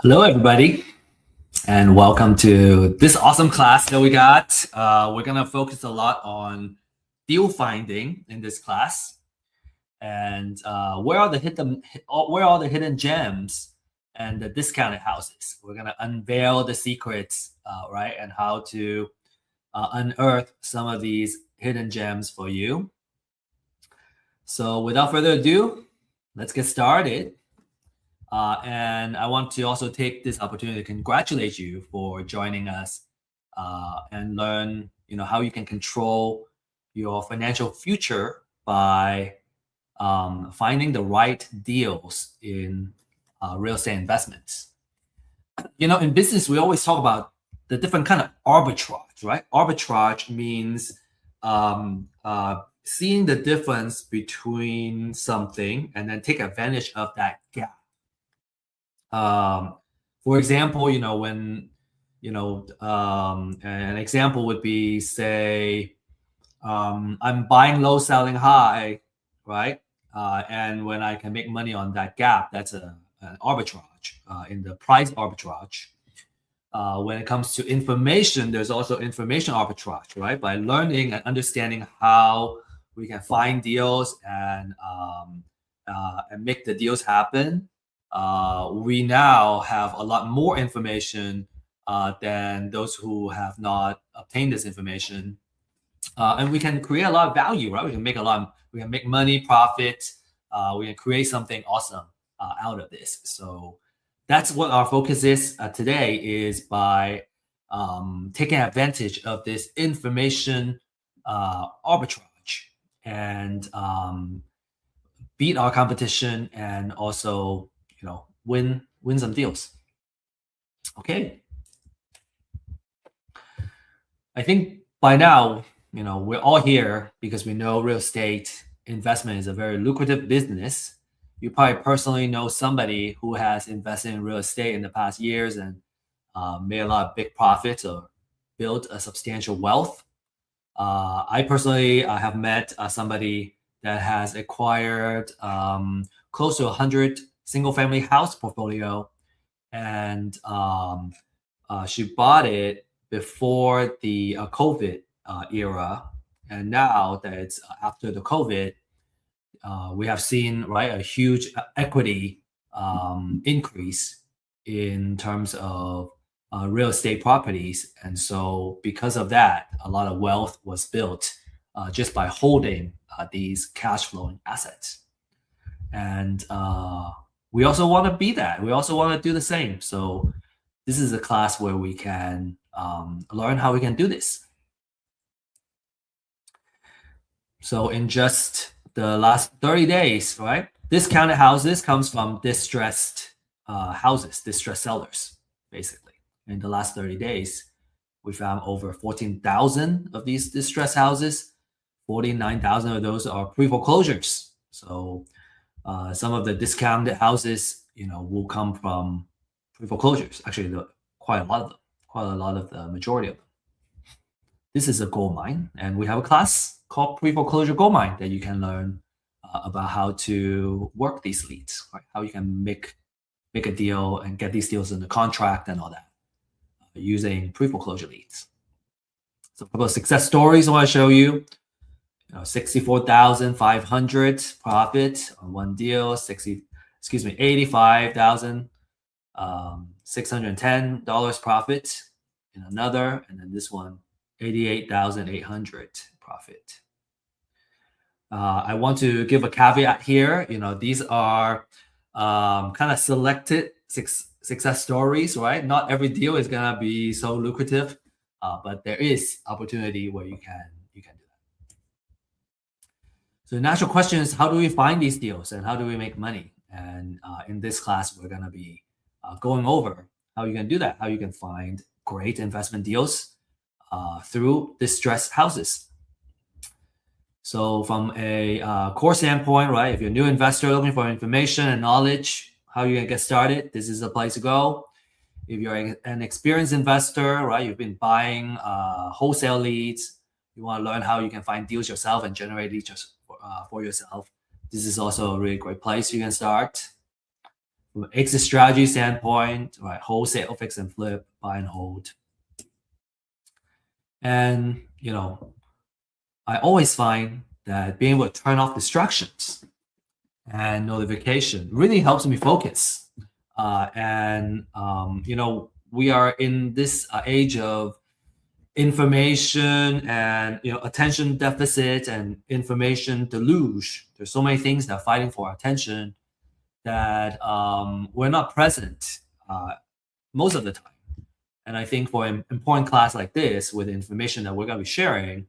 Hello, everybody, and welcome to this awesome class that we got. We're going to focus a lot on deal finding in this class, and where are the hidden gems and the discounted houses. We're going to unveil the secrets, right, and how to unearth some of these hidden gems for you. So, without further ado, let's get started. And I want to also take this opportunity to congratulate you for joining us and learn, how you can control your financial future by finding the right deals in real estate investments. In business, we always talk about the different kind of arbitrage, right? Arbitrage means seeing the difference between something and then take advantage of that gap. For example, an example would be, say, I'm buying low, selling high, right? And when I can make money on that gap, that's an arbitrage in the price arbitrage. When it comes to information, there's also information arbitrage, right? By learning and understanding how we can find deals and make the deals happen. We now have a lot more information than those who have not obtained this information, and we can create a lot of value, right? We can make money, profit. We can create something awesome out of this. So that's what our focus is today, is by taking advantage of this information arbitrage and beat our competition and also win some deals. Okay. I think by now, we're all here because we know real estate investment is a very lucrative business. You probably personally know somebody who has invested in real estate in the past years and made a lot of big profits or built a substantial wealth. I personally have met somebody that has acquired close to 100 single-family house portfolio, and she bought it before the COVID era, and now that it's after the COVID, we have seen a huge equity increase in terms of real estate properties, and so because of that, a lot of wealth was built just by holding these cash flowing assets, and we also want to be that. We also want to do the same. So this is a class where we can learn how we can do this. So in just the last 30 days, right? Discounted houses comes from distressed houses, distressed sellers, basically. In the last 30 days, we found over 14,000 of these distressed houses. 49,000 of those are pre-foreclosures. So some of the discounted houses, will come from pre-foreclosures. Actually, quite a lot of the majority of them. This is a gold mine, and we have a class called pre-foreclosure gold mine that you can learn about how to work these leads, right? How you can make a deal and get these deals in the contract and all that using pre-foreclosure leads. So a couple of success stories I want to show you. 64,500 profit on one deal, $85,610 profit in another, and then this one, 88,800 profit. I want to give a caveat here. These are kind of selected success stories, right? Not every deal is gonna be so lucrative, but there is opportunity where you can do that. So the natural question is, how do we find these deals and how do we make money? And in this class, we're gonna be going over how you can do that, how you can find great investment deals through distressed houses. So from a core standpoint, right, if you're a new investor looking for information and knowledge, how you can get started, this is the place to go. If you're an experienced investor, right, you've been buying wholesale leads, you want to learn how you can find deals yourself and generate leads for yourself, this is also a really great place you can start. from an exit strategy standpoint, right? Wholesale, fix and flip, buy and hold. And, I always find that being able to turn off distractions and notification really helps me focus. We are in this age of information and attention deficit and information deluge. There's so many things that are fighting for our attention that we're not present most of the time. And I think for an important class like this, with the information that we're going to be sharing,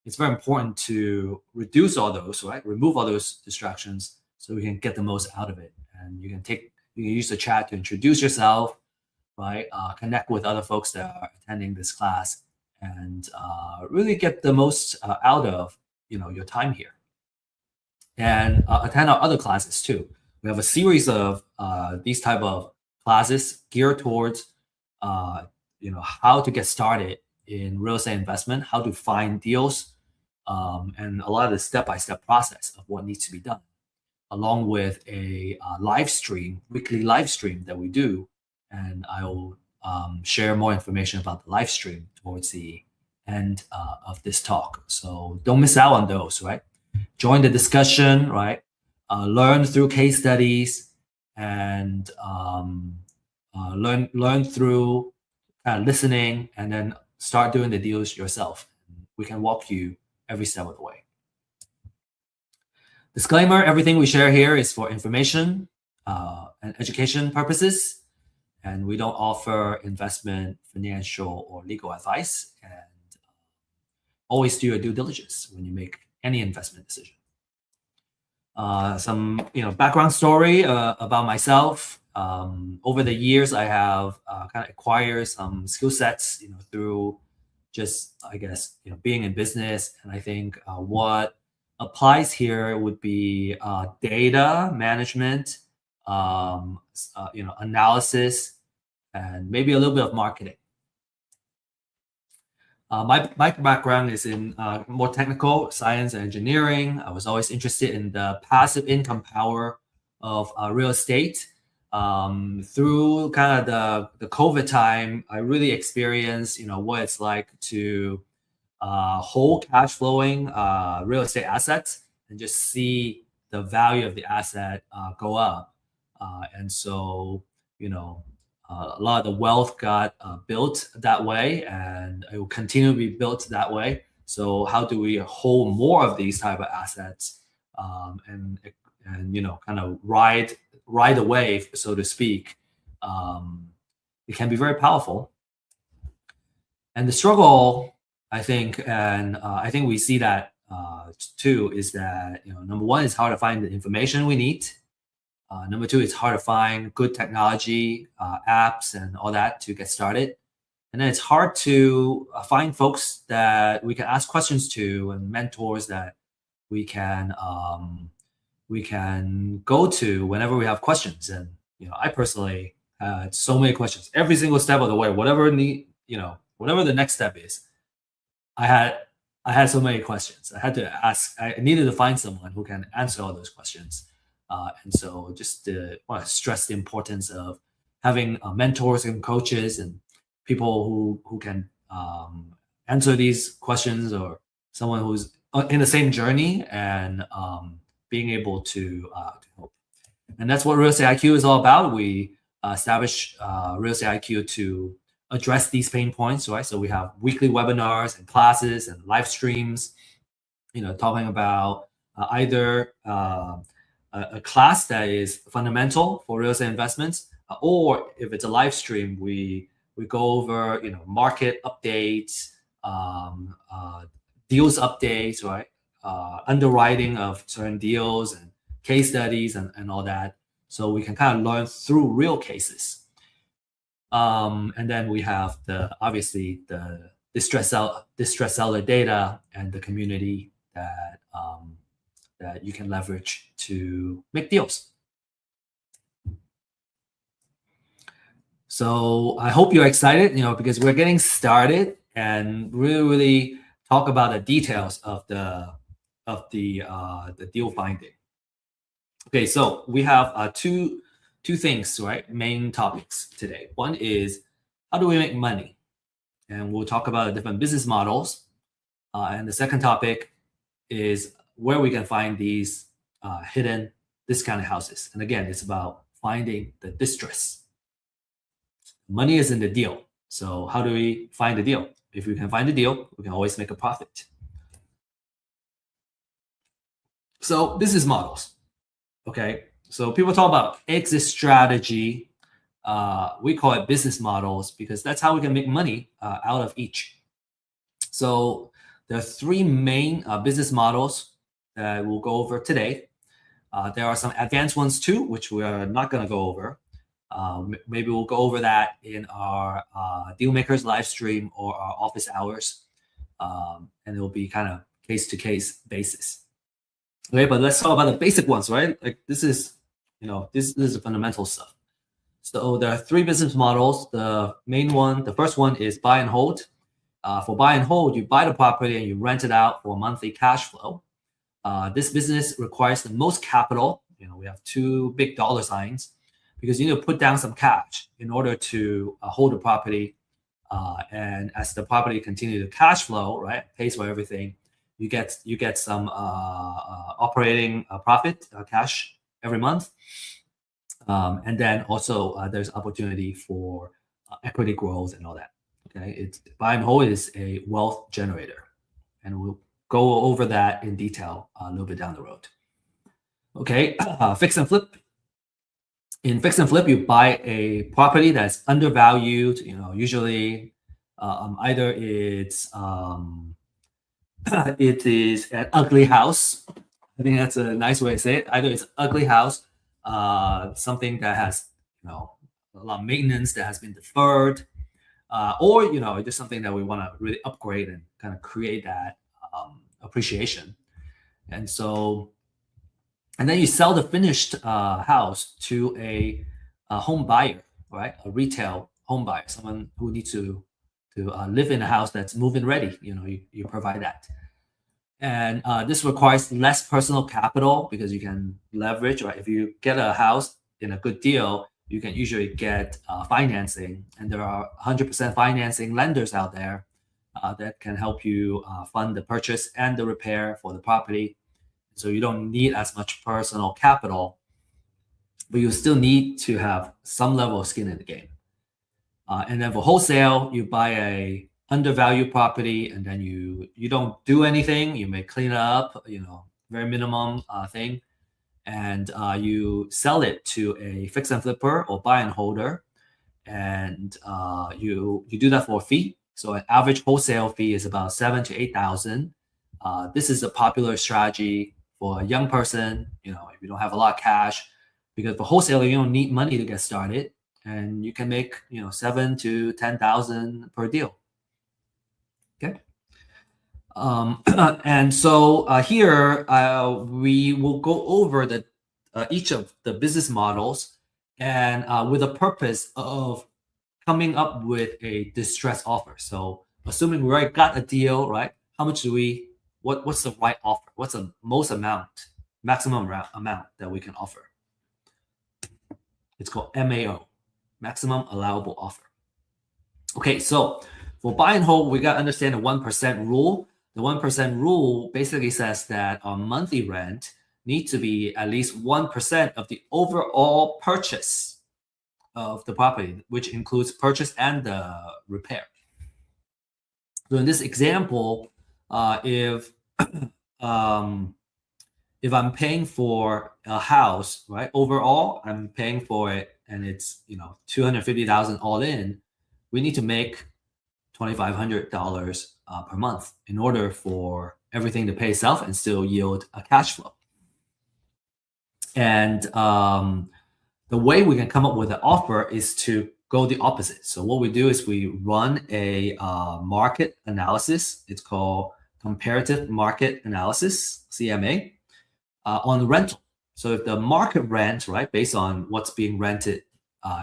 it's very important to reduce all those, right? Remove all those distractions so we can get the most out of it. And you can use the chat to introduce yourself, right? Connect with other folks that are attending this class, and really get the most out of your time here. And attend our other classes too. We have a series of these type of classes geared towards how to get started in real estate investment, how to find deals, and a lot of the step-by-step process of what needs to be done, along with a weekly live stream that we do. And I will share more information about the live stream towards the end of this talk. So don't miss out on those, right? Join the discussion, right? Learn through case studies, and learn through listening, and then start doing the deals yourself. We can walk you every step of the way. Disclaimer: everything we share here is for information and education purposes, and we don't offer investment, financial, or legal advice. And always do your due diligence when you make any investment decision. Some background story about myself. Over the years, I have kind of acquired some skill sets, through just, I guess, being in business. And I think what applies here would be data management, analysis, and maybe a little bit of marketing. My background is in more technical science and engineering. I was always interested in the passive income power of real estate. Through kind of the COVID time, I really experienced, what it's like to hold cash flowing real estate assets and just see the value of the asset go up. And so, a lot of the wealth got built that way, and it will continue to be built that way. So how do we hold more of these type of assets, and kind of ride the wave, so to speak? It can be very powerful. And the struggle, I think, and I think we see that too, is that number one, it's hard to find the information we need. Number two, it's hard to find good technology, apps, and all that to get started. And then it's hard to find folks that we can ask questions to, and mentors that we can go to whenever we have questions. And I personally had so many questions every single step of the way. Whatever the next step is, I had so many questions. I had to ask. I needed to find someone who can answer all those questions. And so just want to stress the importance of having mentors and coaches and people who can answer these questions, or someone who's in the same journey, and being able to help. And that's what Real Estate IQ is all about. We establish Real Estate IQ to address these pain points, right? So we have weekly webinars and classes and live streams, talking about either a class that is fundamental for real estate investments, or if it's a live stream, we go over market updates, deals updates, right? Underwriting of certain deals and case studies and all that, so we can kind of learn through real cases. And then we have obviously the distress seller data and the community that you can leverage to make deals. So I hope you're excited, because we're getting started and really talk about the details of the deal finding. Okay, so we have two two things, right? Main topics today. One is how do we make money? And we'll talk about the different business models. And the second topic is where we can find these hidden discounted houses. And again, it's about finding the distress. Money is in the deal. So how do we find the deal? If we can find the deal, we can always make a profit. So business models. Okay. So people talk about exit strategy. We call it business models because that's how we can make money out of each. So there are three main business models that we'll go over today. There are some advanced ones too, which we are not going to go over. Maybe we'll go over that in our Dealmakers live stream or our office hours. And it will be kind of case-to-case basis. Okay, but let's talk about the basic ones, right? Like this is the fundamental stuff. So there are three business models. The main one, the first one is buy and hold. For buy and hold, you buy the property and you rent it out for monthly cash flow. This business requires the most capital. We have two big dollar signs because you need to put down some cash in order to hold the property. And as the property continues to cash flow, right, pays for everything, you get some operating profit, cash every month. And then also there's opportunity for equity growth and all that. Okay, it's buy and hold is a wealth generator, and we'll go over that in detail a little bit down the road. Okay, fix and flip. In fix and flip, you buy a property that's undervalued. Usually either it's it is an ugly house. I think that's a nice way to say it. Either it's an ugly house, something that has a lot of maintenance that has been deferred. Or just something that we want to really upgrade and kind of create that appreciation. And then you sell the finished house to a home buyer, right? A retail home buyer, someone who needs to live in a house that's move-in ready. You provide that. And this requires less personal capital because you can leverage, right? If you get a house in a good deal, you can usually get financing, and there are 100% financing lenders out there that can help you fund the purchase and the repair for the property. So you don't need as much personal capital, but you still need to have some level of skin in the game. And then for wholesale, you buy a undervalued property, and then you don't do anything. You may clean it up, very minimum thing. And you sell it to a fix and flipper or buy and holder, and you do that for a fee. So an average wholesale fee is about $7,000 to $8,000. This is a popular strategy for a young person. If you don't have a lot of cash, because for wholesaler you don't need money to get started, and you can make $7,000 to $10,000 per deal. Okay. And so here we will go over each of the business models, and with the purpose of coming up with a distress offer. So assuming we already got a deal, right? How much do what's the right offer? What's the maximum amount that we can offer? It's called MAO, maximum allowable offer. Okay, so for buy and hold, we got to understand the 1% rule. The 1% rule basically says that our monthly rent needs to be at least 1% of the overall purchase of the property, which includes purchase and the repair. So in this example, if I'm paying for a house, right, overall, I'm paying for it, and it's $250,000 all in, we need to make $2,500 per month in order for everything to pay itself and still yield a cash flow. And the way we can come up with an offer is to go the opposite. So what we do is we run a market analysis. It's called comparative market analysis, CMA, on rental. So if the market rent, right, based on what's being rented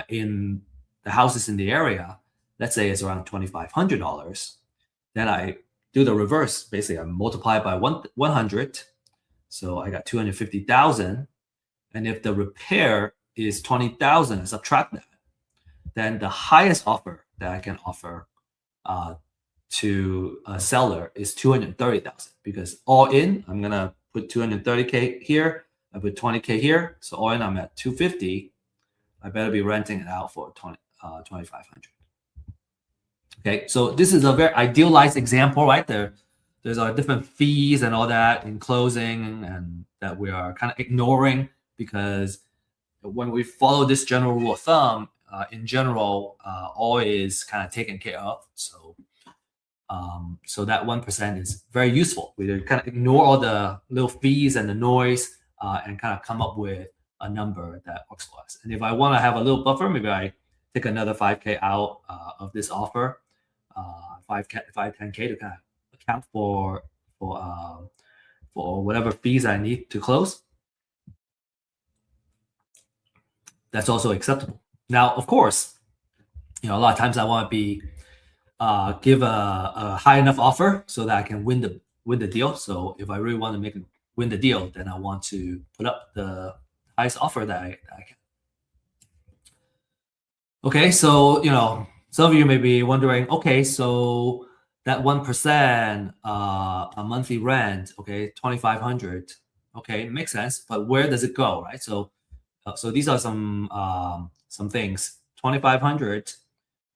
in the houses in the area, let's say it's around $2,500, then I do the reverse. Basically, I multiply by 100. So I got 250,000. And if the repair is 20,000, subtract that, then the highest offer that I can offer to a seller is 230,000, because all in, I'm gonna put 230K here, I put 20K here, so all in I'm at 250. I better be renting it out for 2,500. Okay, so this is a very idealized example, right? There's different fees and all that in closing, and that we are kind of ignoring, because when we follow this general rule of thumb, in general, all is kind of taken care of. So that 1% is very useful. We kind of ignore all the little fees and the noise, and kind of come up with a number that works for us. And if I want to have a little buffer, maybe I take another 5K out of this offer, 10K to kind of account for whatever fees I need to close. That's also acceptable. Now, of course, a lot of times I want to be give a high enough offer so that I can win the deal. So if I really want to win the deal, then I want to put up the highest offer that I can. Okay, so some of you may be wondering, okay, so that 1%, a monthly rent, okay, 2,500, okay, makes sense, but where does it go, right? So these are some things. 2,500,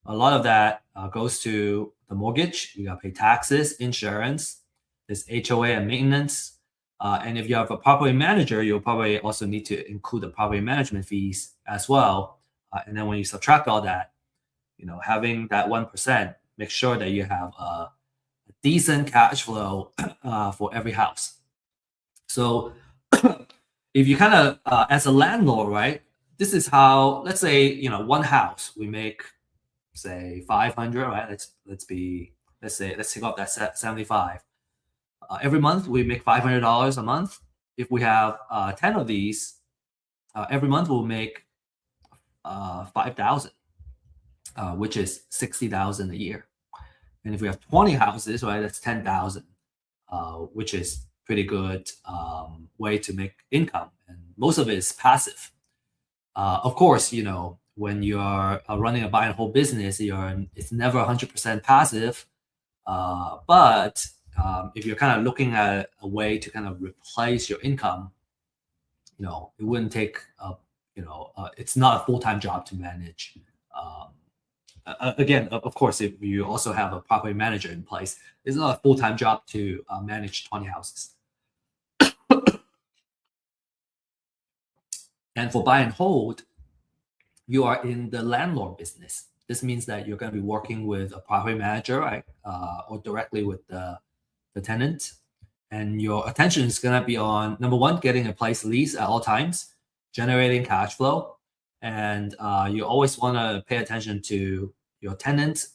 a lot of that goes to the mortgage. You got to pay taxes, insurance, there's HOA and maintenance. And if you have a property manager, you'll probably also need to include the property management fees as well. And then when you subtract all that, having that 1%, make sure that you have a decent cash flow for every house. So if you kind of, as a landlord, right, this is how, let's say, one house, we make, say 500, right? Let's take off that 75. Every month we make $500 a month. If we have 10 of these, every month we'll make 5,000, which is 60,000 a year. And if we have 20 houses, right, that's 10,000, which is pretty good way to make income. And most of it is passive. Of course, when you're running a buy and hold business, it's never 100% passive. But if you're kind of looking at a way to kind of replace your income, it wouldn't take, it's not a full-time job to manage. Again, of course, if you also have a property manager in place, it's not a full-time job to manage 20 houses. And for buy and hold, you are in the landlord business. This means that you're going to be working with a property manager, right, or directly with the tenant. And your attention is going to be on, number one, getting a place lease at all times, generating cash flow. And you always want to pay attention to your tenant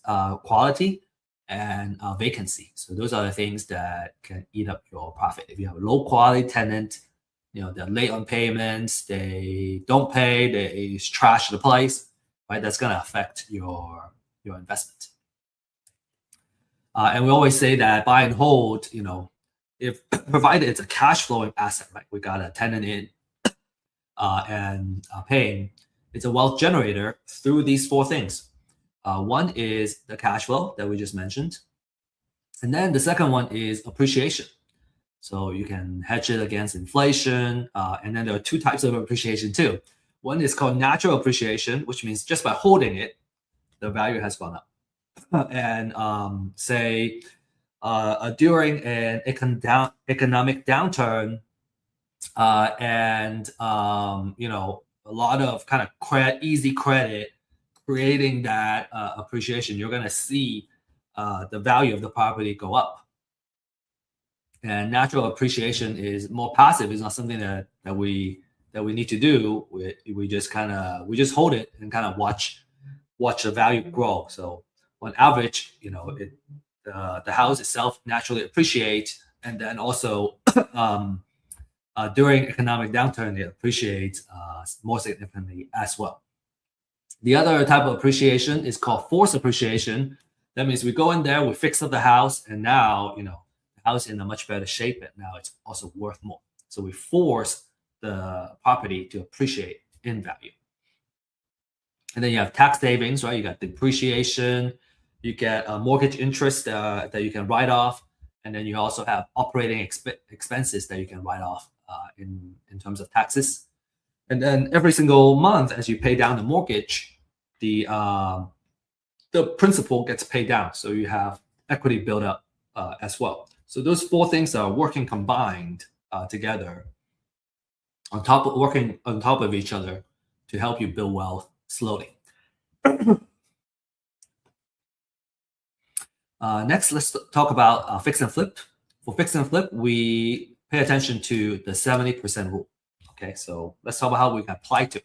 quality and vacancy. So those are the things that can eat up your profit. If you have a low quality tenant, they're late on payments, they don't pay, they trash the place, right? That's going to affect your investment. And we always say that buy and hold, if provided it's a cash flowing asset, right? We got a tenant in and paying, it's a wealth generator through these four things. One is the cash flow that we just mentioned. And then the second one is appreciation. So you can hedge it against inflation. And then there are two types of appreciation too. One is called natural appreciation, which means just by holding it, the value has gone up. And say during an economic downturn, and a lot of kind of easy credit creating that appreciation, you're going to see the value of the property go up. And natural appreciation is more passive. It's not something that we need to do. We just hold it and kind of watch the value grow. So on average, the house itself naturally appreciates, and then also during economic downturn, it appreciates more significantly as well. The other type of appreciation is called forced appreciation. That means we go in there, we fix up the house, and now the house is in a much better shape, and now it's also worth more. So we force the property to appreciate in value. And then you have tax savings, right? You got depreciation, you get mortgage interest that you can write off, and then you also have operating expenses that you can write off in terms of taxes. And then every single month, as you pay down the mortgage, the principal gets paid down, so you have equity build up as well. So those four things are working combined together, working on top of each other to help you build wealth slowly. Next, let's talk about fix and flip. For fix and flip, we pay attention to the 70% rule. Okay, so let's talk about how we can apply to it.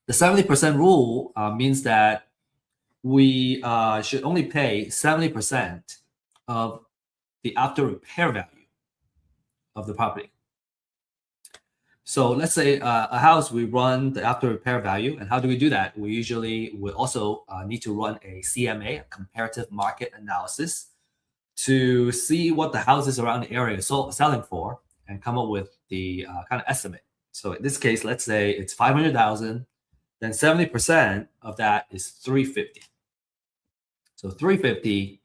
The 70% rule means that we should only pay 70% of the after repair value of the property. So let's say a house, we run the after repair value. And how do we do that? We usually will also need to run a CMA, a comparative market analysis, to see what the houses around the area are selling for and come up with the kind of estimate. So in this case, let's say it's 500,000, then 70% of that is 350. So 350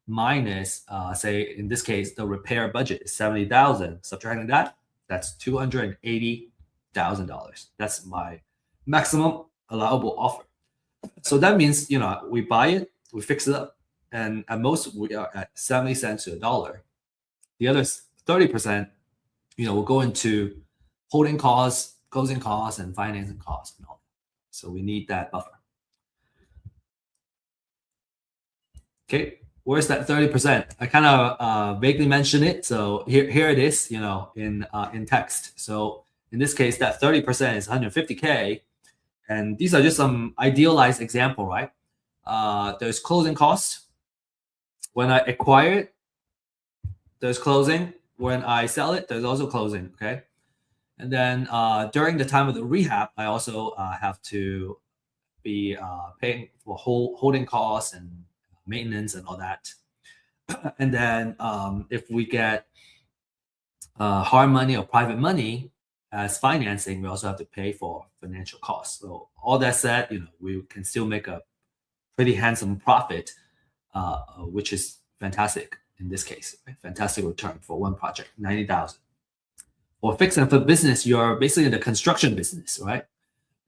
minus, say in this case, the repair budget is 70,000. Subtracting that, that's $280,000. That's my maximum allowable offer. So that means, we buy it, we fix it up, and at most we are at 70 cents to $1. The other 30%, will go into holding costs, closing costs, and financing costs and all that. So we need that buffer. Okay, where's that 30%? I kind of vaguely mentioned it. So here it is, in text. So in this case, that 30% is 150K. And these are just some idealized example, right? There's closing costs. When I acquire it, there's closing. When I sell it, there's also closing, okay? And then during the time of the rehab, I also have to be paying for holding costs and maintenance and all that. And then if we get hard money or private money as financing, we also have to pay for financial costs. So all that said, we can still make a pretty handsome profit, which is fantastic in this case. Right? Fantastic return for one project, 90,000. For fix and flip business, you're basically in the construction business, right?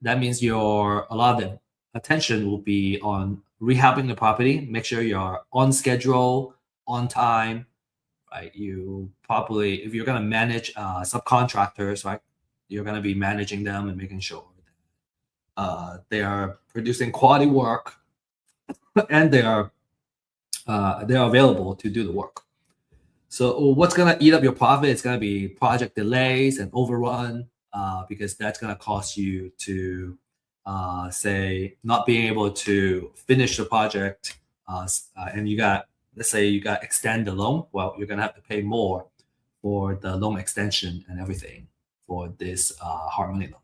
That means a lot of the attention will be on rehabbing the property, make sure you're on schedule, on time, right? You probably, if you're going to manage subcontractors, right, you're going to be managing them and making sure they are producing quality work and they are available to do the work. So what's going to eat up your profit? It's going to be project delays and overrun because that's going to cost you to say not being able to finish the project and let's say you got extend the loan. Well, you're going to have to pay more for the loan extension and everything for this hard money loan.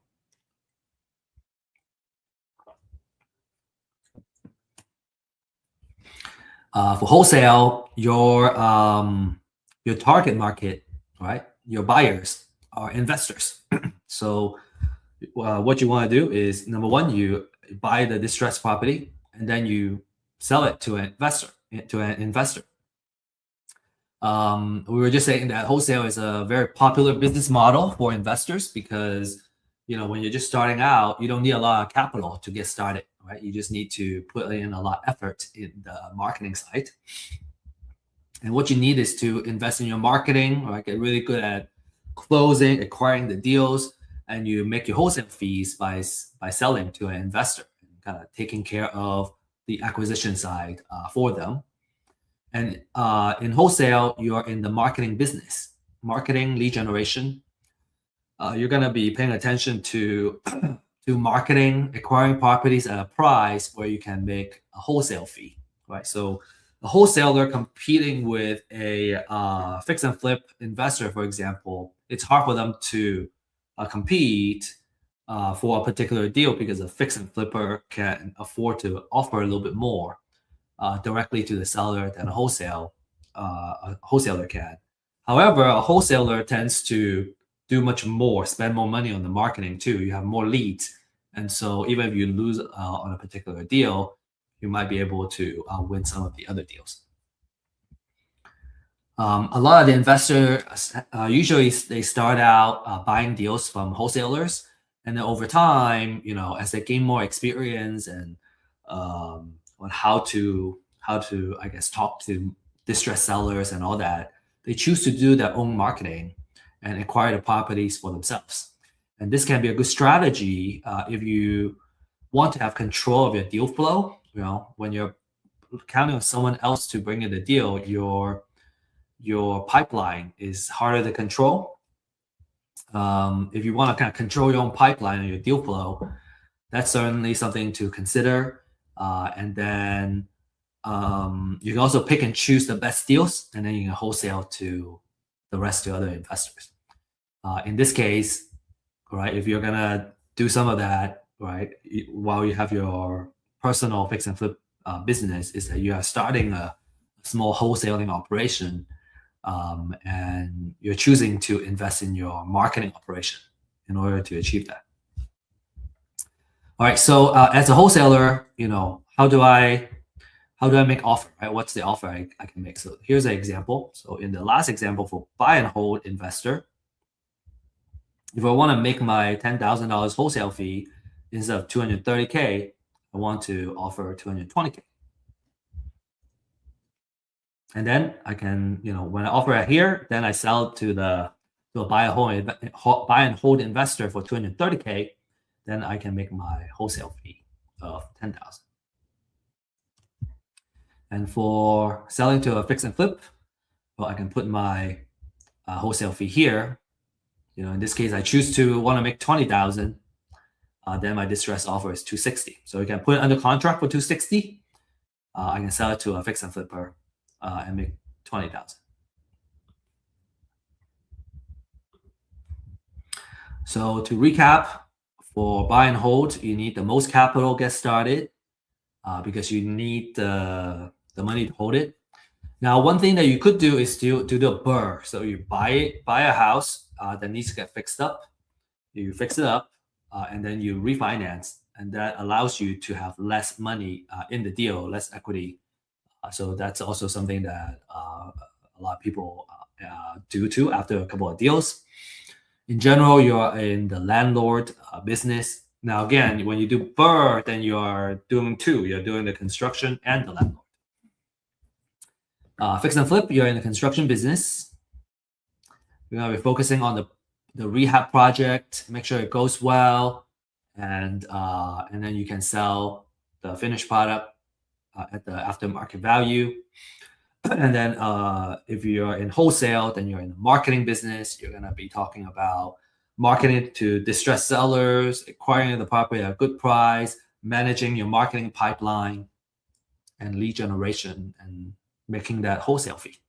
For wholesale, your target market, right? Your buyers are investors. So what you want to do is, number one, you buy the distressed property and then you sell it to an investor. We were just saying that wholesale is a very popular business model for investors because when you're just starting out, you don't need a lot of capital to get started, right? You just need to put in a lot of effort in the marketing side. And what you need is to invest in your marketing, right? Get really good at closing, acquiring the deals, and you make your wholesale fees by selling to an investor, kind of taking care of the acquisition side for them. And in wholesale, you're in the marketing business, marketing, lead generation. You're going to be paying attention to marketing, acquiring properties at a price where you can make a wholesale fee, right? So a wholesaler competing with a fix and flip investor, for example, it's hard for them to compete for a particular deal because a fix and flipper can afford to offer a little bit more directly to the seller than a wholesaler can. However, a wholesaler tends to do much more, spend more money on the marketing too. You have more leads. And so even if you lose on a particular deal, you might be able to win some of the other deals. A lot of the investors usually they start out buying deals from wholesalers, and then over time, as they gain more experience and on how to I guess talk to distressed sellers and all that, they choose to do their own marketing and acquire the properties for themselves. And this can be a good strategy if you want to have control of your deal flow. When you're counting on someone else to bring in the deal, your pipeline is harder to control. If you want to kind of control your own pipeline and your deal flow, that's certainly something to consider. And then you can also pick and choose the best deals, and then you can wholesale to the rest of the other investors. In this case, right, if you're gonna do some of that, right, while you have your personal fix and flip business, is that you are starting a small wholesaling operation, and you're choosing to invest in your marketing operation in order to achieve that. All right, so as a wholesaler, how do I make offer, right? What's the offer I can make? So here's an example. So in the last example for buy and hold investor, if I want to make my $10,000 wholesale fee instead of $230K, I want to offer $220K. And then I can, when I offer it here, then I sell it to a buy and hold investor for $230K. Then I can make my wholesale fee of $10,000. And for selling to a fix and flip, well, I can put my wholesale fee here. In this case, I choose to want to make $20,000. Then my distress offer is $260. So you can put it under contract for $260. I can sell it to a fix and flipper and make $20,000. So to recap, for buy and hold, you need the most capital to get started because you need the money to hold it. Now, one thing that you could do is to do a BRRRR. So you buy a house that needs to get fixed up. You fix it up, and then you refinance, and that allows you to have less money in the deal, less equity. So that's also something that a lot of people do too after a couple of deals. In general, you're in the landlord business. Now, again, when you do BRRRR, then you are doing two. You're doing the construction and the landlord. Fix and flip, you're in the construction business. You're going to be focusing on the rehab project, make sure it goes well, and then you can sell the finished product at the aftermarket value. And then if you're in wholesale, then you're in the marketing business. You're going to be talking about marketing to distressed sellers, acquiring the property at a good price, managing your marketing pipeline, and lead generation, and making that wholesale fee.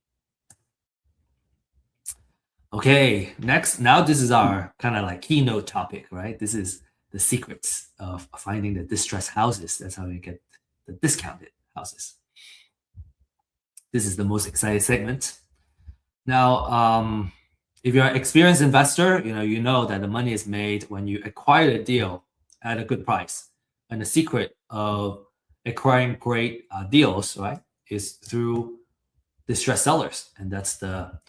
Okay, next, now this is our kind of like keynote topic, right? This is the secrets of finding the distressed houses. That's how you get the discounted houses. This is the most exciting segment. Now, if you're an experienced investor, you know that the money is made when you acquire a deal at a good price. And the secret of acquiring great deals, right, is through distressed sellers. And that's the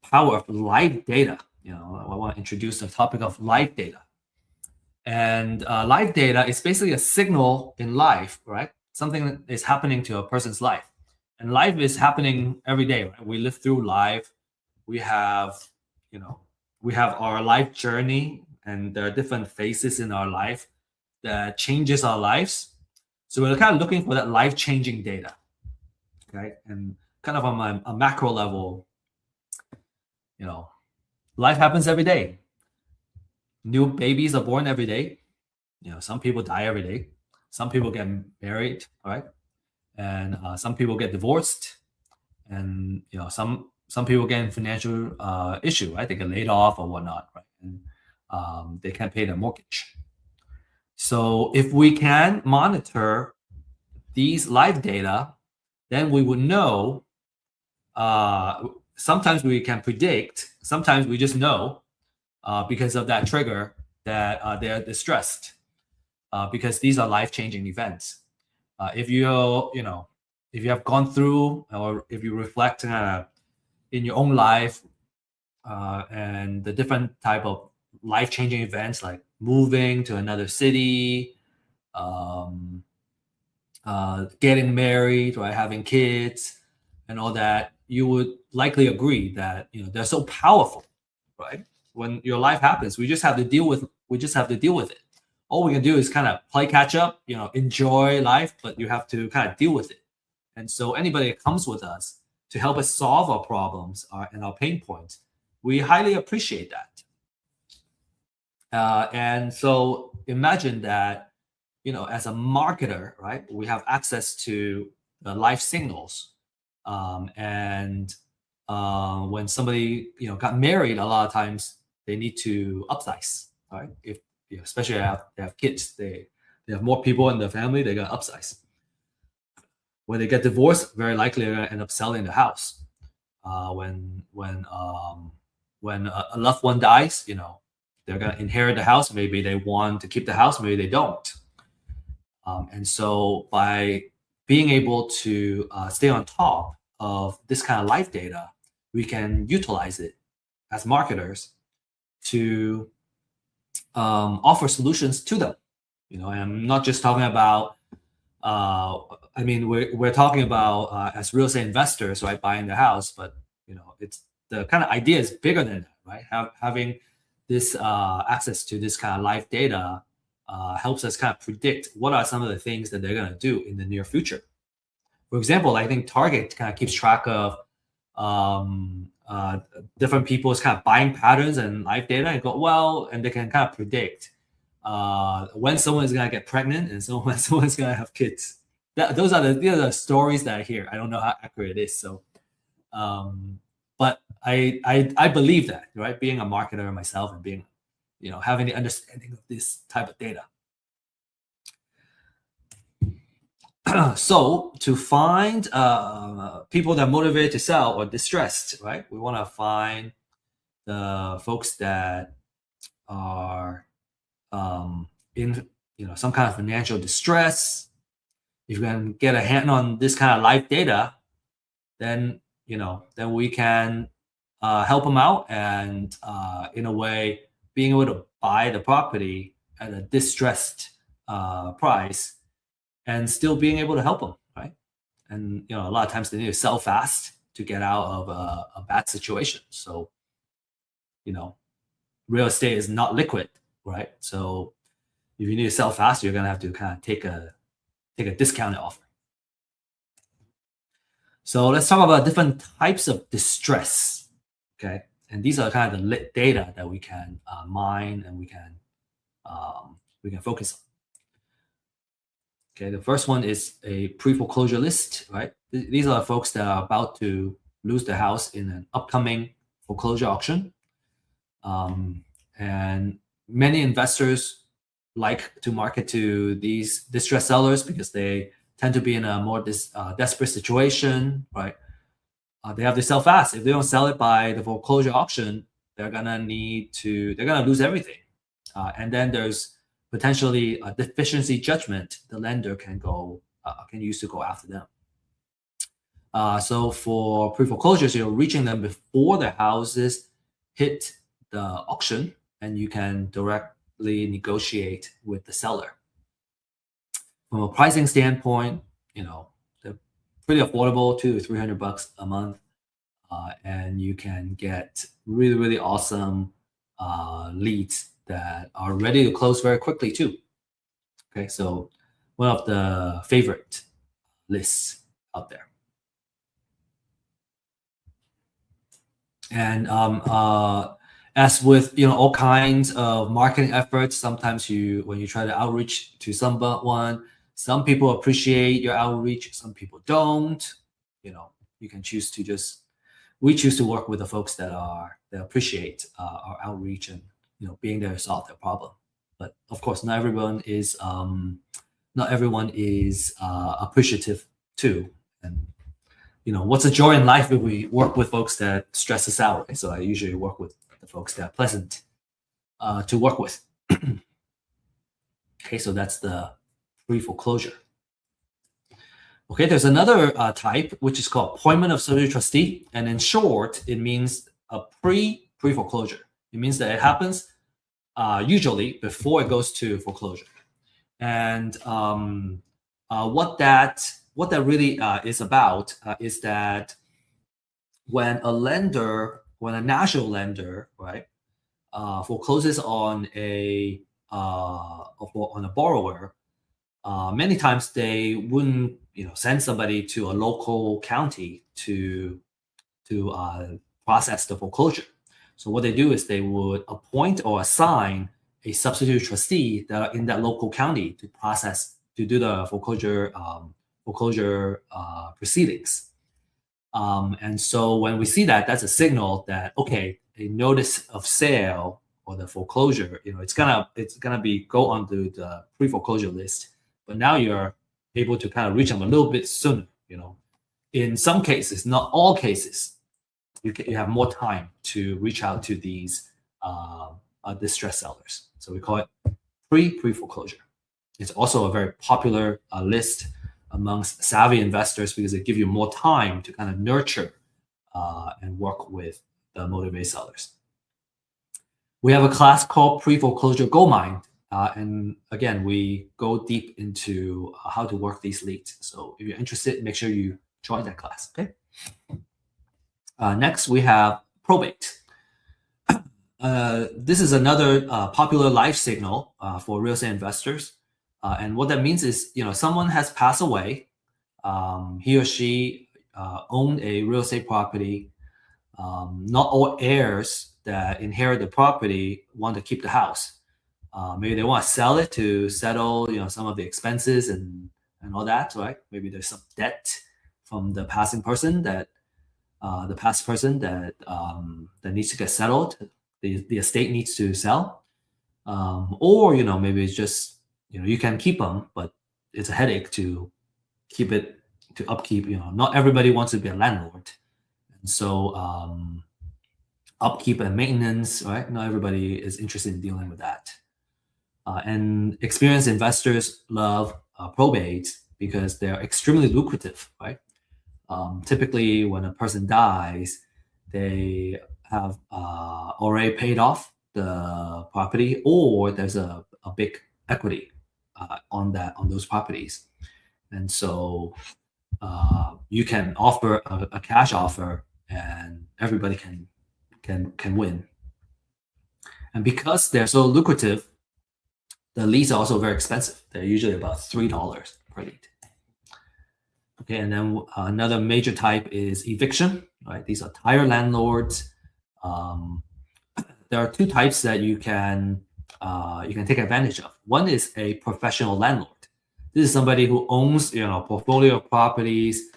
power of live data. I want to introduce the topic of live data. And live data is basically a signal in life, right? Something that is happening to a person's life. And life is happening every day, right? We live through life. We have our life journey, and there are different phases in our life that changes our lives. So we're kind of looking for that life-changing data, okay? And kind of on a macro level, life happens every day. New babies are born every day. Some people die every day. Some people get married, right? And some people get divorced, and some people get in financial issue, right? They get laid off or whatnot, right? And they can't pay their mortgage. So if we can monitor these live data, then we would know. Sometimes we can predict sometimes we just know because of that trigger that they're distressed because these are life-changing events. If if you have gone through, or if you reflect in your own life and the different type of life-changing events like moving to another city, um, getting married, right, having kids, and all that, you would likely agree that they're so powerful, right? When your life happens, we just have to deal with it. All we can do is kind of play catch up, enjoy life, but you have to kind of deal with it. And so anybody that comes with us to help us solve our problems and our pain points, we highly appreciate that. And so imagine that, as a marketer, right, we have access to the life signals. And when somebody, got married, a lot of times they need to upsize, right? If especially they have kids, they have more people in the family, they got to upsize. When they get divorced, very likely they're going to end up selling the house. When a loved one dies, they're going to inherit the house. Maybe they want to keep the house, maybe they don't. And so by being able to stay on top of this kind of life data, we can utilize it as marketers to offer solutions to them. And I'm not just talking about, we're talking about as real estate investors, right, buying the house, but it's the kind of idea is bigger than that, right? Having this access to this kind of life data helps us kind of predict what are some of the things that they're going to do in the near future. For example, I think Target kind of keeps track of different people's kind of buying patterns and life data, and they can kind of predict when someone is going to get pregnant and when someone's going to have kids. Those are the stories that I hear. I don't know how accurate it is. So, but I believe that, right? Being a marketer myself and being, having the understanding of this type of data. So to find people that are motivated to sell or distressed, right? We want to find the folks that are in some kind of financial distress. If you can get a hand on this kind of life data, then then we can help them out, and in a way, being able to buy the property at a distressed price, and still being able to help them, right? And a lot of times they need to sell fast to get out of a bad situation. So real estate is not liquid, right? So if you need to sell fast, you're gonna have to kind of take a discounted offer. So let's talk about different types of distress. Okay, and these are kind of the data that we can mine and we can focus on. Okay, the first one is a pre-foreclosure list, right? These are folks that are about to lose their house in an upcoming foreclosure auction. And many investors like to market to these distressed sellers because they tend to be in a more desperate situation, right? They have to sell fast. If they don't sell it by the foreclosure auction, they're gonna lose everything. And then there's potentially a deficiency judgment the lender can use to go after them. So for pre-foreclosures, you're reaching them before the houses hit the auction, and you can directly negotiate with the seller. From a pricing standpoint, they're pretty affordable, $200 to $300 a month, and you can get really, really awesome leads that are ready to close very quickly too. Okay, so one of the favorite lists out there. And as with all kinds of marketing efforts, sometimes when you try to outreach to someone, some people appreciate your outreach, some people don't. You can choose to we choose to work with the folks that appreciate our outreach and being there to solve their problem. But of course, not everyone is appreciative too. And what's a joy in life if we work with folks that stress us out, right? So I usually work with the folks that are pleasant to work with. Okay, so that's the pre-foreclosure. Okay, there's another type, which is called appointment of substitute trustee. And in short, it means a pre-foreclosure. It means that it happens usually before it goes to foreclosure. And what that really is about is that when a national lender, right, forecloses on a borrower, many times they wouldn't, send somebody to a local county to process the foreclosure. So what they do is they would appoint or assign a substitute trustee that are in that local county to do the foreclosure proceedings. And so when we see that, that's a signal that, okay, a notice of sale or the foreclosure, it's gonna go onto the pre-foreclosure list. But now you're able to kind of reach them a little bit sooner. In some cases, not all cases, you have more time to reach out to these distressed sellers. So we call it pre-foreclosure. It's also a very popular list amongst savvy investors because it gives you more time to kind of nurture and work with the motivated sellers. We have a class called pre-foreclosure goldmine. And again, we go deep into how to work these leads. So if you're interested, make sure you join that class, okay? Next, we have probate. This is another popular life signal for real estate investors. And what that means is, someone has passed away. He or she owned a real estate property. Not all heirs that inherit the property want to keep the house. Maybe they want to sell it to settle, some of the expenses and all that, right? Maybe there's some debt from the passing person that that needs to get settled. The estate needs to sell, or maybe it's just you can keep them, but it's a headache to keep it to upkeep. Not everybody wants to be a landlord, and so upkeep and maintenance, right? Not everybody is interested in dealing with that. And experienced investors love probate because they're extremely lucrative, right? Typically, when a person dies, they have already paid off the property, or there's a big equity on those properties, and so you can offer a cash offer, and everybody can win. And because they're so lucrative, the leads are also very expensive. They're usually about $3 per lead. Okay, and then another major type is eviction, right? These are tire landlords. There are two types that you can take advantage of. One is a professional landlord. This is somebody who owns a portfolio of properties.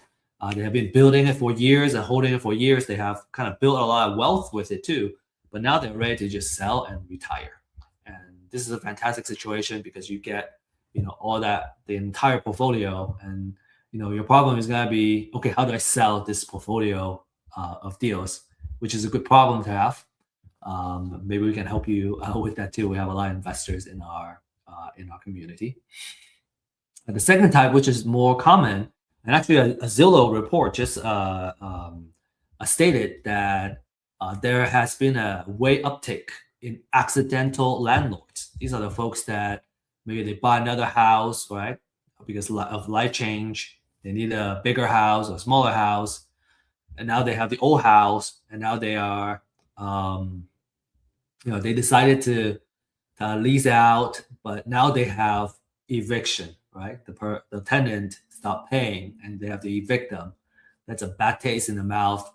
They have been building it for years and holding it for years. They have kind of built a lot of wealth with it too, but now they're ready to just sell and retire. And this is a fantastic situation because you get all that, the entire portfolio, and your problem is going to be, okay, how do I sell this portfolio of deals, which is a good problem to have. Maybe we can help you with that too. We have a lot of investors in our community. And the second type, which is more common, and actually a Zillow report just stated that there has been a way uptick in accidental landlords. These are the folks that maybe they buy another house, right? Because of life change, they need a bigger house or smaller house, and now they have the old house, and now they are, they decided to lease out, but now they have eviction, right? The tenant stopped paying, and they have to evict them. That's a bad taste in the mouth.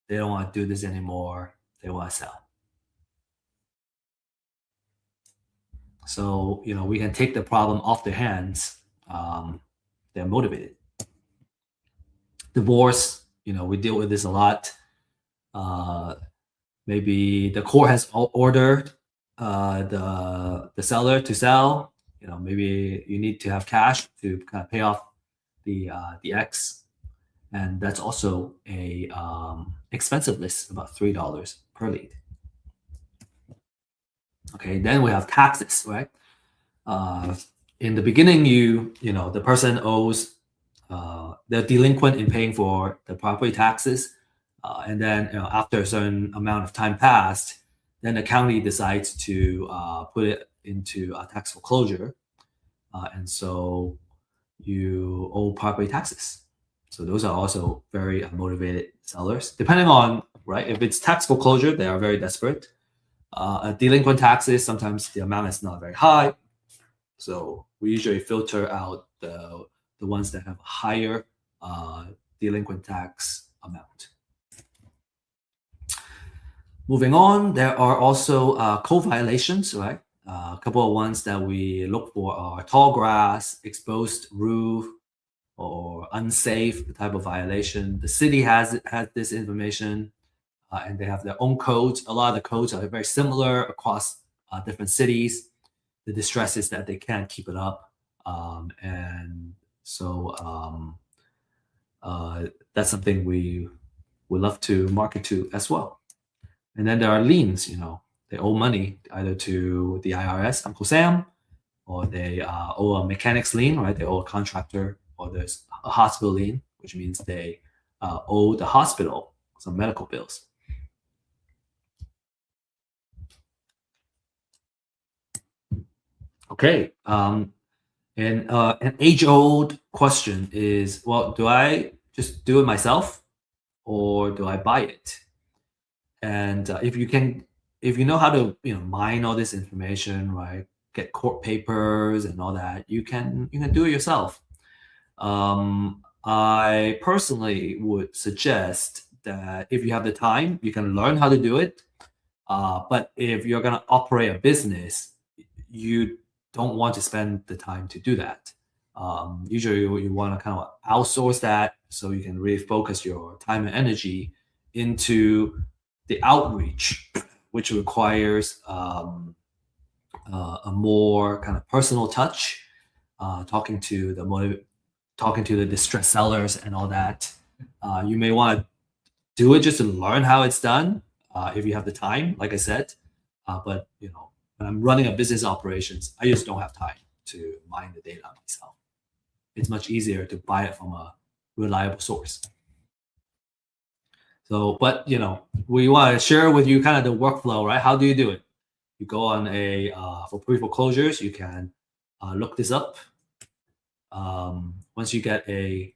They don't want to do this anymore. They want to sell. So we can take the problem off their hands. They're motivated. Divorce, we deal with this a lot. Maybe the court has ordered the seller to sell. Maybe you need to have cash to kind of pay off the ex, And that's also a expensive list, about $3 per lead. Okay, then we have taxes, right? In the beginning, the person owes, they're delinquent in paying for the property taxes, and then after a certain amount of time passed, then the county decides to put it into a tax foreclosure, and so you owe property taxes. So those are also very motivated sellers. Depending on, right, if it's tax foreclosure, they are very desperate. Delinquent taxes, sometimes the amount is not very high. So we usually filter out the ones that have a higher delinquent tax amount. Moving on, there are also code violations, right? A couple of ones that we look for are tall grass, exposed roof, or unsafe type of violation. The city has this information, and they have their own codes. A lot of the codes are very similar across different cities. The distress is that they can't keep it up, and so that's something we would love to market to as well. And then there are liens. They owe money either to the IRS, Uncle Sam, or they owe a mechanic's lien, right? They owe a contractor, or there's a hospital lien, which means they owe the hospital some medical bills. Okay. And an age-old question is, well, do I just do it myself, or do I buy it? And if you know how to mine all this information, right? Get court papers and all that, you can do it yourself. I personally would suggest that if you have the time, you can learn how to do it. But if you're going to operate a business, you don't want to spend the time to do that. Usually, you want to kind of outsource that so you can really focus your time and energy into the outreach, which requires a more kind of personal touch, talking to the distressed sellers and all that. You may want to do it just to learn how it's done, if you have the time, like I said. But when I'm running a business operations, I just don't have time to mine the data myself. It's much easier to buy it from a reliable source. So, but we want to share with you kind of the workflow, right? How do you do it? You go on for pre-foreclosures, you can look this up. Once you get a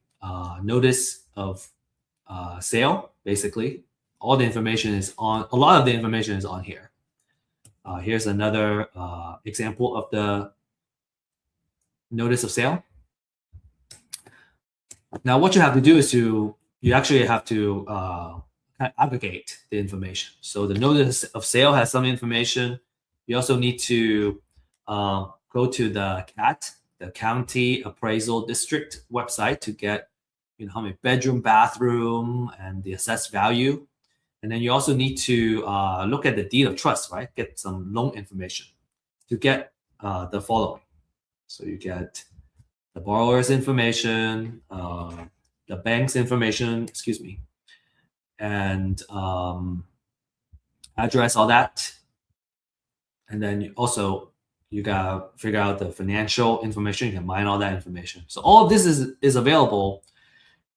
notice of sale, basically, a lot of the information is on here. Here's another example of the notice of sale. Now, what you have to do is you actually have to kind of aggregate the information. So the notice of sale has some information. You also need to go to the CAT, the County Appraisal District website, to get how many bedroom, bathroom, and the assessed value. And then you also need to look at the deed of trust, right? Get some loan information to get the following. So you get the borrower's information, the bank's information, and address, all that. And then you gotta figure out the financial information. You can mine all that information. So all of this is available.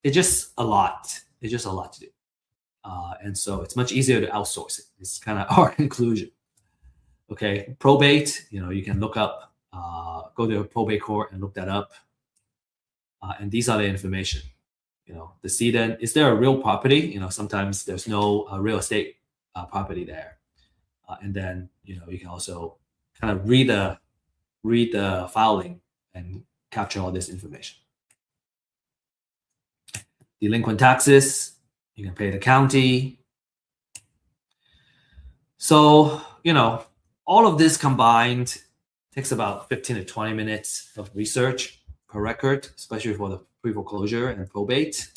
It's just a lot. It's just a lot to do. And so it's much easier to outsource it. It's kind of our conclusion. Okay, probate, you can look up, go to a probate court and look that up. And these are the information. The decedent, is there a real property? Sometimes there's no real estate property there. And then, you can also kind of read the filing and capture all this information. Delinquent taxes, you can pay the county. So, all of this combined takes about 15 to 20 minutes of research per record, especially for the pre-foreclosure and probate.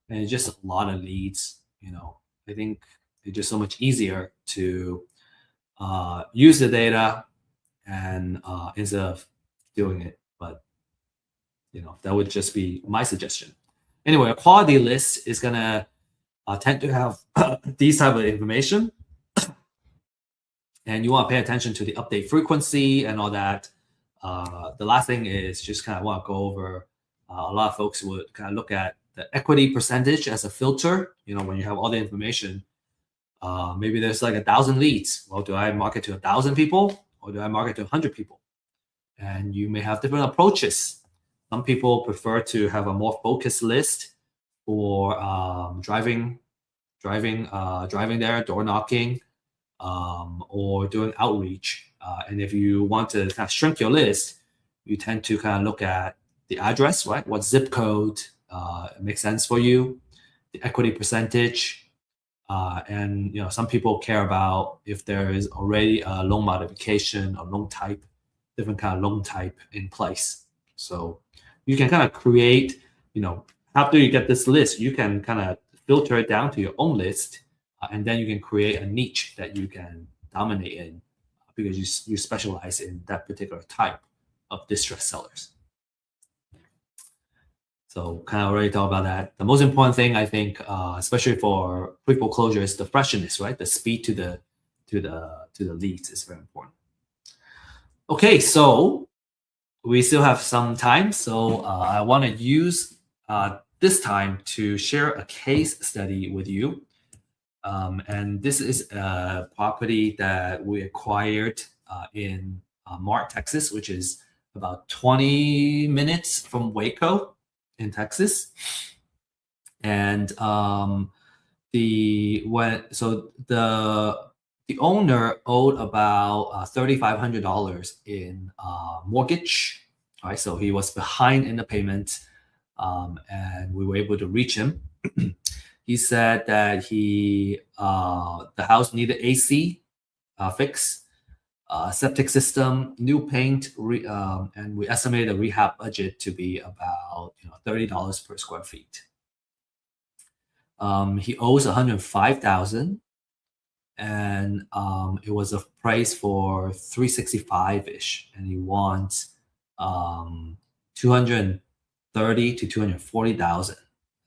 And it's just a lot of leads. I think it's just so much easier to use the data and instead of doing it. But that would just be my suggestion. Anyway, a quality list is gonna tend to have these type of information, and you want to pay attention to the update frequency and all that. The last thing is just kind of want to go over. A lot of folks would kind of look at the equity percentage as a filter. When you have all the information, maybe there's like 1,000 leads. Well, do I market to 1,000 people or do I market to 100 people? And you may have different approaches. Some people prefer to have a more focused list for driving there, door knocking, or doing outreach. And if you want to kind of shrink your list, you tend to kind of look at the address, right? What zip code makes sense for you, the equity percentage, and some people care about if there is already a loan modification or loan type, different kind of loan type in place. So you can kind of create, after you get this list, you can kind of filter it down to your own list, and then you can create a niche that you can dominate in because you specialize in that particular type of distressed sellers. So kind of already talked about that. The most important thing, I think, especially for quick foreclosure, is the freshness, right? The speed to the leads is very important. Okay, so we still have some time, so I want to use this time to share a case study with you. And this is a property that we acquired in Mart, Texas, which is about 20 minutes from Waco in Texas. And the owner owed about $3,500 in mortgage. Right, so he was behind in the payment, and we were able to reach him. He said that the house needed AC fix, septic system, new paint, and we estimated a rehab budget to be about $30 per square feet. He owes $105,000, and it was a price for $365-ish, and he wants $230,000 to $240,000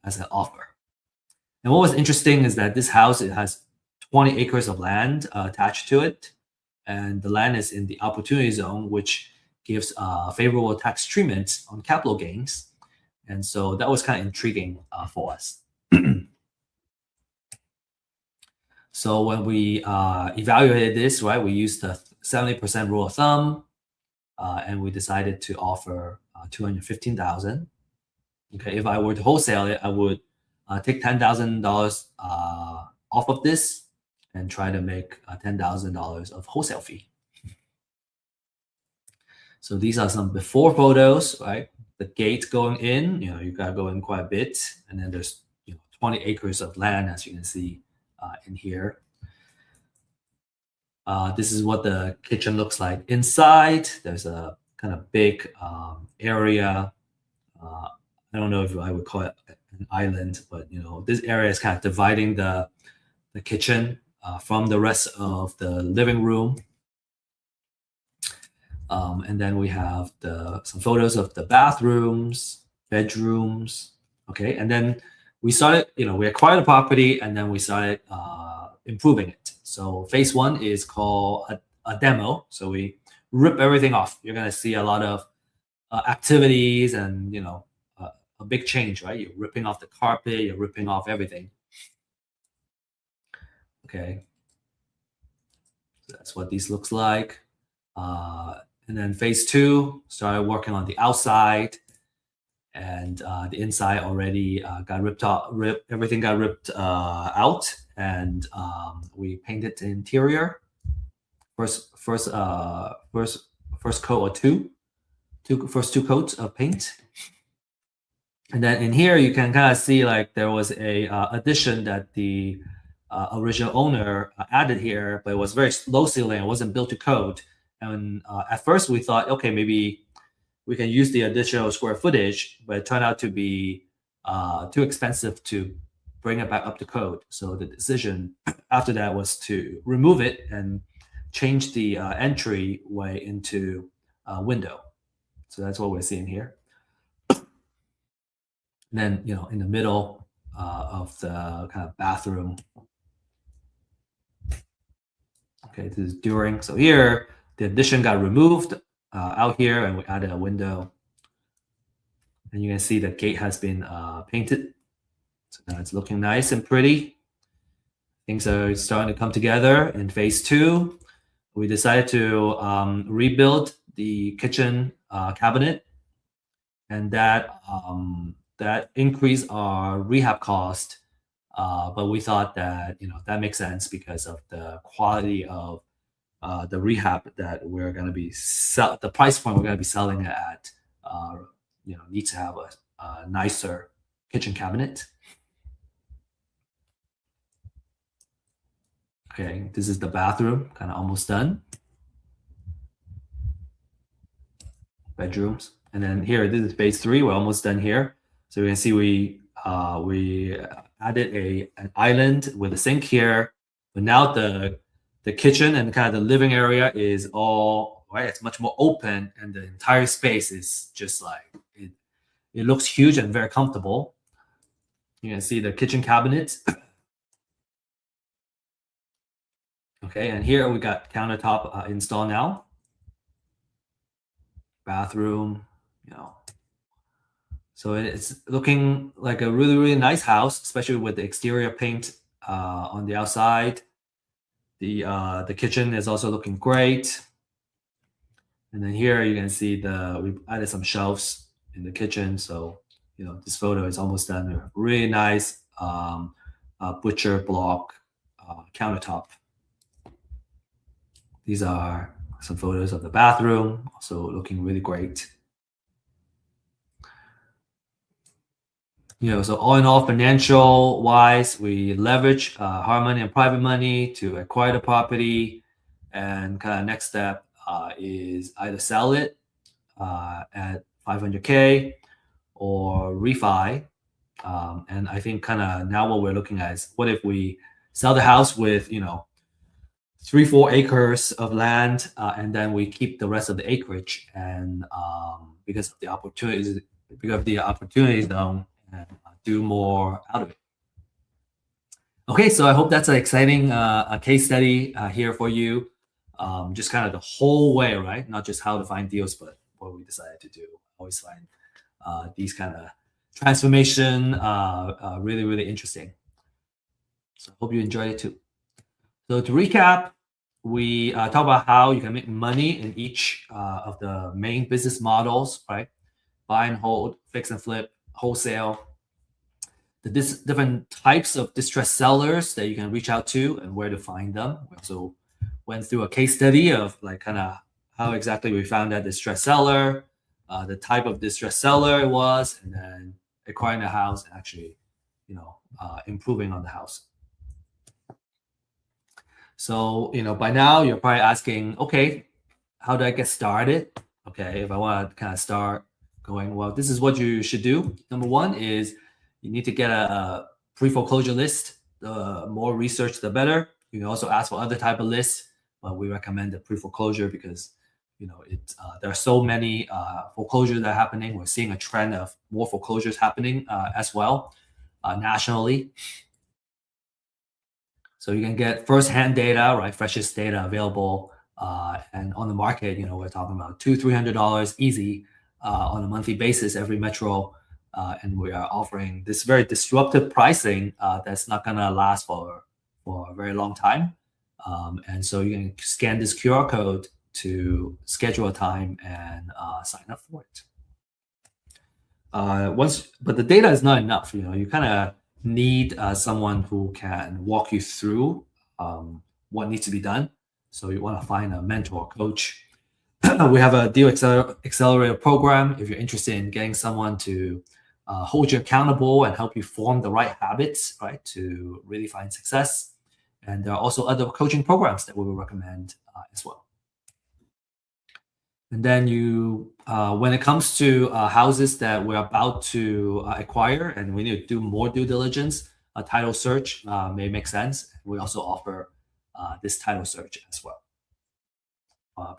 as an offer. And what was interesting is that this house, it has 20 acres of land attached to it, and the land is in the opportunity zone, which gives favorable tax treatment on capital gains. And so that was kind of intriguing for us. So when we evaluated this, right, we used the 70% rule of thumb, and we decided to offer $215,000. Okay, if I were to wholesale it, I would take $10,000 off of this and try to make $10,000 of wholesale fee. So these are some before photos, right? The gate going in, you gotta go in quite a bit, and then there's 20 acres of land, as you can see in here. This is what the kitchen looks like inside. There's a kind of big area. I don't know if I would call it an island, but this area is kind of dividing the kitchen from the rest of the living room. And then we have some photos of the bathrooms, bedrooms. Okay, and then we started, we acquired the property, and then we started improving it. So phase one is called a demo. So we rip everything off. You're gonna see a lot of activities and a big change, right? You're ripping off the carpet, you're ripping off everything. Okay, so that's what these looks like. And then phase two, started working on the outside, and the inside already got ripped out. Everything got ripped out, and we painted the interior. First coat or first two coats of paint. And then in here, you can kind of see like there was a addition that the original owner added here, but it was very low ceiling. It wasn't built to code. And at first we thought, okay, maybe we can use the additional square footage, but it turned out to be too expensive to bring it back up to code. So the decision after that was to remove it and change the entryway into a window. So that's what we're seeing here. And then, in the middle of the kind of bathroom. Okay, this is during. So here, the addition got removed out here, and we added a window. And you can see the gate has been painted. So now it's looking nice and pretty. Things are starting to come together in phase 2. We decided to rebuild the kitchen cabinet, and that increased our rehab cost. But we thought that that makes sense because of the quality of the rehab that we're going to be the price point we're going to be selling it at. Needs to have a nicer kitchen cabinet. Okay, this is the bathroom, kind of almost done. Bedrooms, and then here, this is phase 3. We're almost done here. So you can see we added an island with a sink here, but now the kitchen and kind of the living area is all right. It's much more open, and the entire space is just like it looks huge and very comfortable. You can see the kitchen cabinets. Okay, and here we got countertop installed now. Bathroom, so it's looking like a really, really nice house, especially with the exterior paint on the outside. The kitchen is also looking great. And then here you can see we added some shelves in the kitchen. So, this photo is almost done. A really nice butcher block countertop. These are some photos of the bathroom, also looking really great. So all in all, financial wise, we leverage hard money and private money to acquire the property, and kind of next step is either sell it at 500K or refi. And I think kind of now what we're looking at is, what if we sell the house with 3-4 acres of land, and then we keep the rest of the acreage, and because of the opportunities zone, and do more out of it. Okay, so I hope that's an exciting case study here for you. Just kind of the whole way, right? Not just how to find deals, but what we decided to do. Always find these kind of transformation really, really interesting. So I hope you enjoyed it too. So to recap, we talk about how you can make money in each of the main business models, right? Buy and hold, fix and flip, wholesale. The different types of distressed sellers that you can reach out to and where to find them. We also went through a case study of like kind of how exactly we found that distressed seller, the type of distressed seller it was, and then acquiring the house and actually, improving on the house. So, by now you're probably asking, okay, how do I get started? Okay, if I want to kind of start going, well, this is what you should do. Number one is you need to get a pre-foreclosure list. The more research, the better. You can also ask for other type of lists, but we recommend the pre-foreclosure because, there are so many foreclosures that are happening. We're seeing a trend of more foreclosures happening as well nationally. So you can get first-hand data, right? Freshest data available, and on the market, we're talking about $200-$300 easy on a monthly basis every metro, and we are offering this very disruptive pricing that's not going to last for a very long time. And so you can scan this QR code to schedule a time and sign up for it. But the data is not enough. You kind of need someone who can walk you through what needs to be done. So you want to find a mentor, coach. We have a deal accelerator program. If you're interested in getting someone to hold you accountable and help you form the right habits, right, to really find success. And there are also other coaching programs that we will recommend as well. And then when it comes to houses that we're about to acquire and we need to do more due diligence, a title search may make sense. We also offer this title search as well.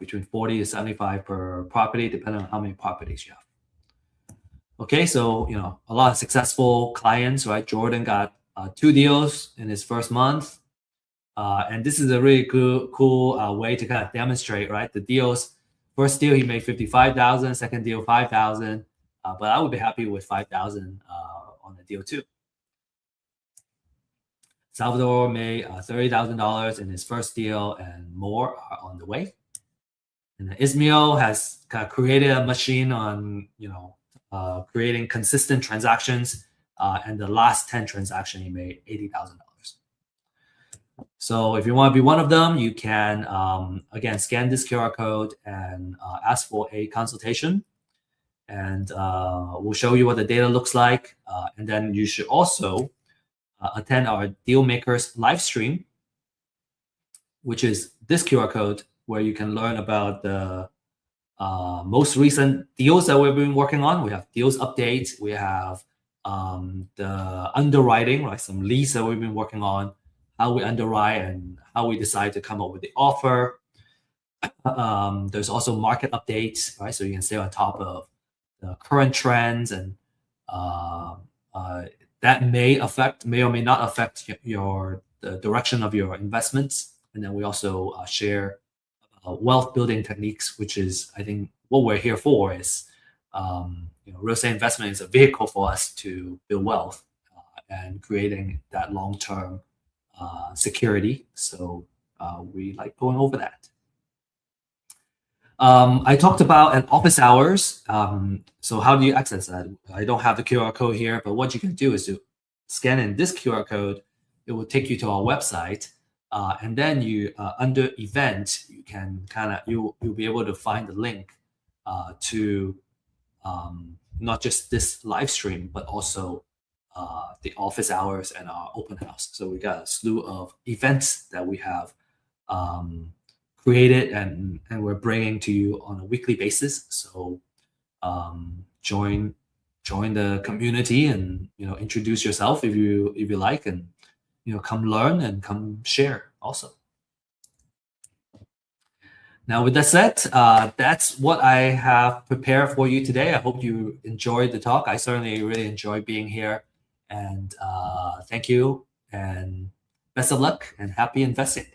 Between 40 to 75 per property, depending on how many properties you have. Okay, so a lot of successful clients, right? Jordan got 2 deals in his first month, and this is a really cool way to kind of demonstrate, right? The deals. First deal he made 55,000, second deal 5,000, but I would be happy with 5,000 on the deal too. Salvador made $30,000 in his first deal, and more are on the way. And Ismail has kind of created a machine on creating consistent transactions, and the last 10 transactions he made $80,000. So if you want to be one of them, you can again scan this QR code and ask for a consultation, and we'll show you what the data looks like. And then you should also attend our Deal Makers live stream, which is this QR code, where you can learn about the most recent deals that we've been working on. We have deals updates. We have the underwriting, right? Some leads that we've been working on, how we underwrite and how we decide to come up with the offer. There's also market updates, right? So you can stay on top of the current trends, and that may or may not affect the direction of your investments. And then we also share wealth building techniques, which is, I think, what we're here for. Is real estate investment is a vehicle for us to build wealth and creating that long-term security. So we like going over that. I talked about an office hours. So how do you access that? I don't have the QR code here, but what you can do is to scan in this QR code. It will take you to our website, and then you under event, you can you'll be able to find the link to not just this live stream, but also the office hours and our open house. So we got a slew of events that we have created and we're bringing to you on a weekly basis. So join the community and introduce yourself if you like, and come learn and come share also. Now, with that said, that's what I have prepared for you today. I hope you enjoyed the talk. I certainly really enjoyed being here, and thank you, and best of luck, and happy investing.